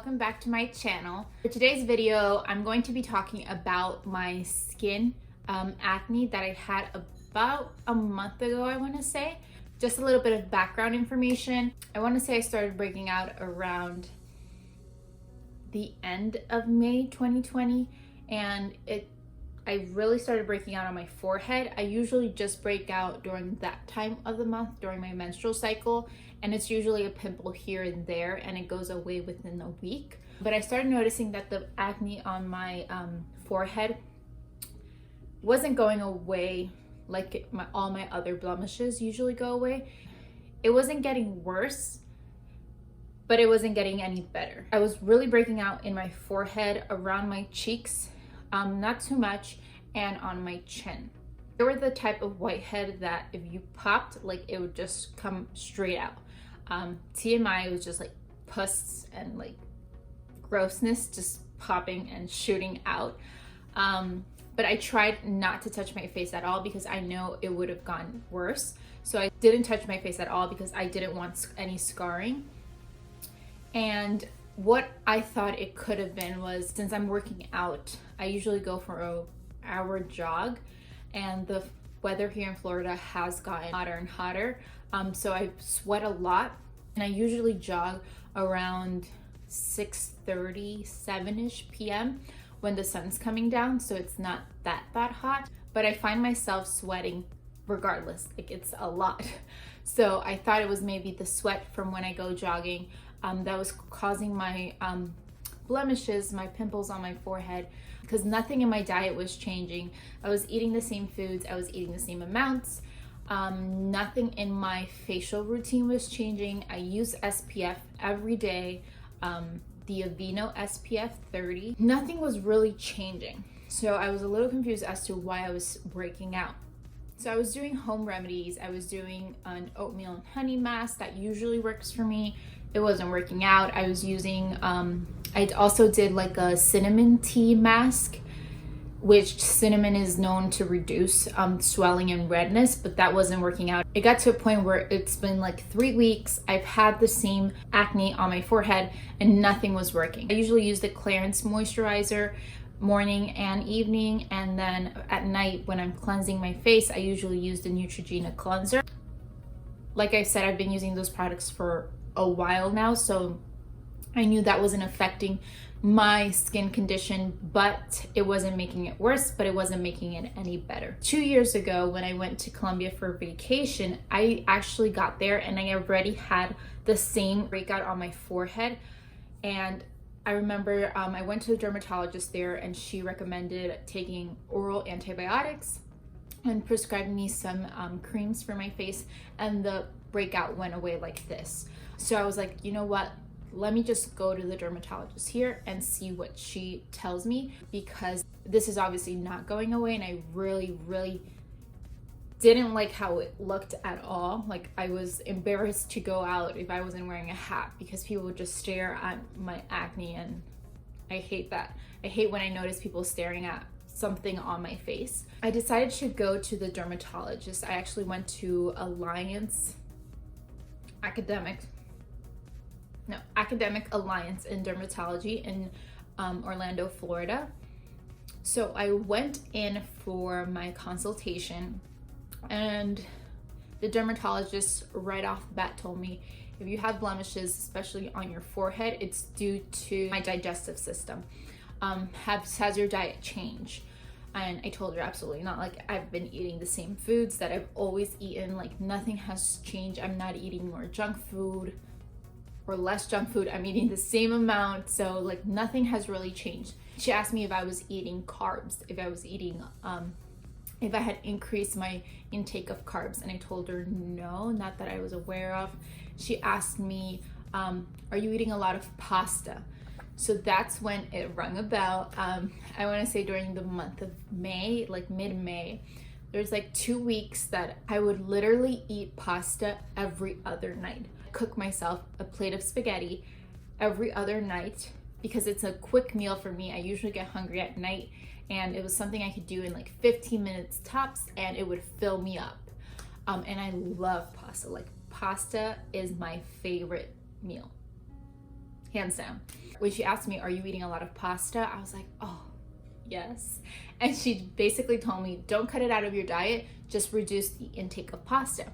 welcome back to my channel. For today's video, I'm going to be talking about my skin acne that I had about a month ago, I want to say. Just a little bit of background information. I want to say I started breaking out around the end of May 2020, and I really started breaking out on my forehead. I usually just break out during that time of the month, during my menstrual cycle, and it's usually a pimple here and there, and it goes away within a week. But I started noticing that the acne on my forehead wasn't going away like all my other blemishes usually go away. It wasn't getting worse, but it wasn't getting any better. I was really breaking out in my forehead, around my cheeks, not too much, and on my chin. They were the type of whitehead that if you popped, like it would just come straight out. TMI was just like pus and like grossness just popping and shooting out. But I tried not to touch my face at all because I know it would have gone worse. So I didn't touch my face at all because I didn't want any scarring. And what I thought it could have been was, since I'm working out, I usually go for an hour jog, and the weather here in Florida has gotten hotter and hotter. So I sweat a lot, and I usually jog around 6:30, 7-ish p.m. when the sun's coming down, so it's not that hot. But I find myself sweating regardless, like it's a lot. So I thought it was maybe the sweat from when I go jogging that was causing my blemishes, my pimples on my forehead, because nothing in my diet was changing. I was eating the same foods, I was eating the same amounts. Nothing in my facial routine was changing. I use SPF every day, the Aveeno SPF 30. Nothing was really changing. So I was a little confused as to why I was breaking out. So I was doing home remedies. I was doing an oatmeal and honey mask that usually works for me. It wasn't working out. I was using, I also did like a cinnamon tea mask, which cinnamon is known to reduce swelling and redness, but that wasn't working out. It got to a point where it's been like 3 weeks. I've had the same acne on my forehead and nothing was working. I usually use the Clarins moisturizer morning and evening, and then at night when I'm cleansing my face, I usually use the Neutrogena cleanser. Like I said, I've been using those products for a while now, so I knew that wasn't affecting my skin condition, but it wasn't making it worse, but it wasn't making it any better. 2 years ago, when I went to Colombia for vacation, I actually got there and I already had the same breakout on my forehead. And I remember I went to a dermatologist there, and she recommended taking oral antibiotics and prescribed me some creams for my face, and the breakout went away like this. So I was like, you know what? Let me just go to the dermatologist here and see what she tells me, because this is obviously not going away, and I really didn't like how it looked at all. Like, I was embarrassed to go out if I wasn't wearing a hat because people would just stare at my acne, and I hate that. I hate when I notice people staring at something on my face. I decided to go to the dermatologist. I actually went to Academic Alliance in Dermatology in Orlando, Florida. So I went in for my consultation, and the dermatologist right off the bat told me, if you have blemishes, especially on your forehead, it's due to my digestive system. Has your diet changed? And I told her absolutely not. Like, I've been eating the same foods that I've always eaten. Like, nothing has changed. I'm not eating more junk food or less junk food. I'm eating the same amount. So like, nothing has really changed. She asked me if I was eating carbs, if I was eating, if I had increased my intake of carbs. And I told her no, not that I was aware of. She asked me, are you eating a lot of pasta? So that's when it rung a bell. I want to say during the month of May, like mid-May, there's like 2 weeks that I would literally eat pasta every other night. Cook myself a plate of spaghetti every other night because it's a quick meal for me. I usually get hungry at night, and it was something I could do in like 15 minutes tops, and it would fill me up. And I love pasta. Like, pasta is my favorite meal. hands down. When she asked me, are you eating a lot of pasta? I was like, oh, yes. And she basically told me, don't cut it out of your diet, just reduce the intake of pasta.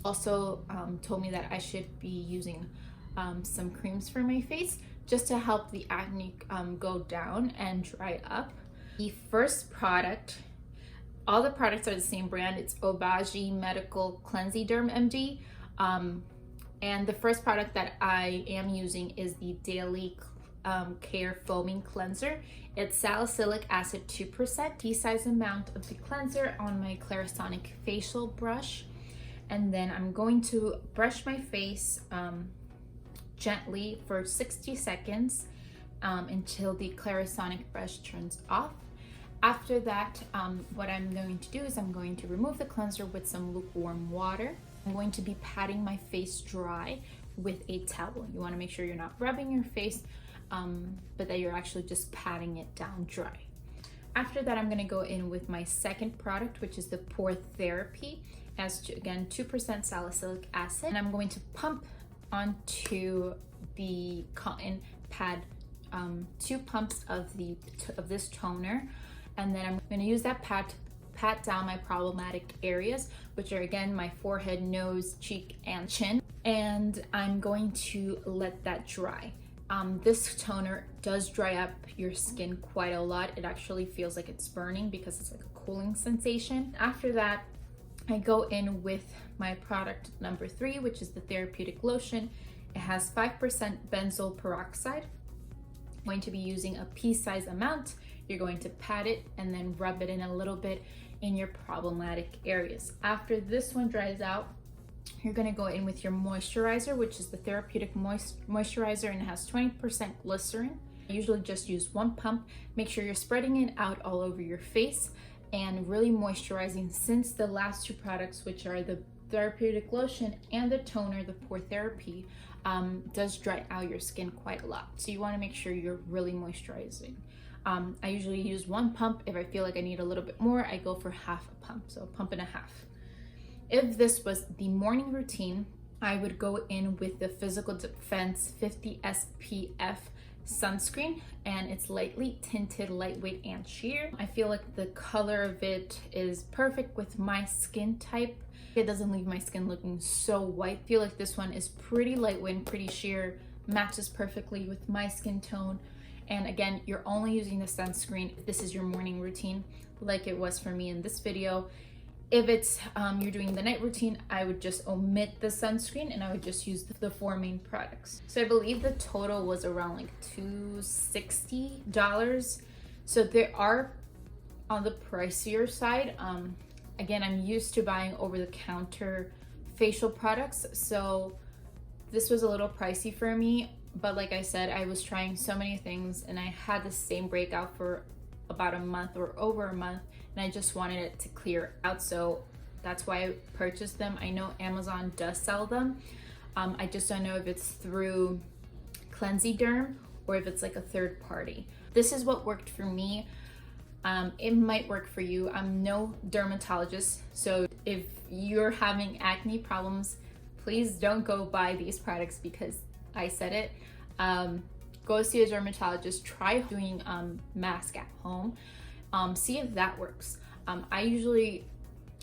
Also told me that I should be using some creams for my face just to help the acne go down and dry up. The first product, all the products are the same brand. It's Obagi Medical Clenziderm MD. And the first product that I am using is the Daily Care Foaming Cleanser. It's salicylic acid 2%, tea-size amount of the cleanser on my Clarisonic facial brush. And then I'm going to brush my face gently for 60 seconds until the Clarisonic brush turns off. After that, what I'm going to do is I'm going to remove the cleanser with some lukewarm water. I'm going to be patting my face dry with a towel. You want to make sure you're not rubbing your face, but that you're actually just patting it down dry. After that, I'm going to go in with my second product, which is the Pore Therapy. It has, again, 2% salicylic acid. And I'm going to pump onto the cotton pad 2 pumps of this toner. And then I'm going to use that pad to pat down my problematic areas, which are, again, my forehead, nose, cheek, and chin. And I'm going to let that dry. This toner does dry up your skin quite a lot. It actually feels like it's burning because it's like a cooling sensation. After that, I go in with my product number 3, which is the therapeutic lotion. It has 5% benzoyl peroxide. I'm going to be using a pea-size amount. You're going to pat it and then rub it in a little bit in your problematic areas. After this one dries out, you're going to go in with your moisturizer, which is the therapeutic moisturizer, and it has 20% glycerin. I usually just use 1 pump. Make sure you're spreading it out all over your face and really moisturizing, since the last 2 products, which are the therapeutic lotion and the toner, the Pore Therapy, does dry out your skin quite a lot. So you want to make sure you're really moisturizing. I usually use 1 pump. If I feel like I need a little bit more, I go for half a pump, so 1.5 pumps. If this was the morning routine, I would go in with the Physical Defense 50 SPF sunscreen, and it's lightly tinted, lightweight, and sheer. I feel like the color of it is perfect with my skin type. It doesn't leave my skin looking so white. I feel like this one is pretty lightweight and pretty sheer, matches perfectly with my skin tone. And again, you're only using the sunscreen if this is your morning routine, like it was for me in this video. If it's you're doing the night routine, I would just omit the sunscreen and I would just use the 4 main products. So I believe the total was around like $260. So they are on the pricier side. Again, I'm used to buying over-the-counter facial products, so this was a little pricey for me. But like I said, I was trying so many things and I had the same breakout for about a month or over a month, and I just wanted it to clear out, so that's why I purchased them. I know Amazon does sell them. I just don't know if it's through Clenziderm or if it's like a third party. This is what worked for me. It might work for you. I'm no dermatologist, so if you're having acne problems, please don't go buy these products because I said it. Go see a dermatologist. Try doing mask at home. See if that works. I usually,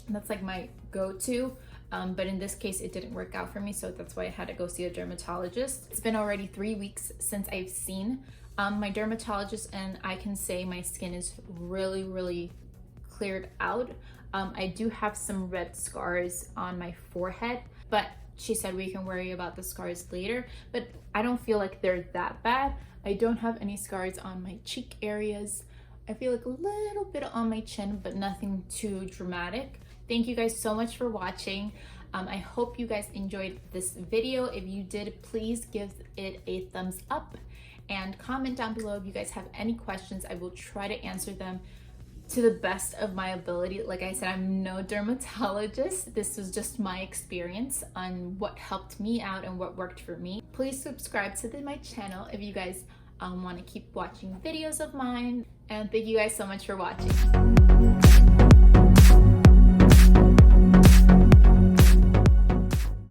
that's like my go-to, but in this case it didn't work out for me, so that's why I had to go see a dermatologist. It's been already 3 weeks since I've seen my dermatologist, and I can say my skin is really cleared out. I do have some red scars on my forehead, but she said we can worry about the scars later, but I don't feel like they're that bad. I don't have any scars on my cheek areas. I feel like a little bit on my chin, but nothing too dramatic. Thank you guys so much for watching. I hope you guys enjoyed this video. If you did, please give it a thumbs up and comment down below if you guys have any questions. I will try to answer them to the best of my ability. Like I said, I'm no dermatologist. This was just my experience on what helped me out and what worked for me. Please subscribe to my channel if you guys want to keep watching videos of mine. And thank you guys so much for watching.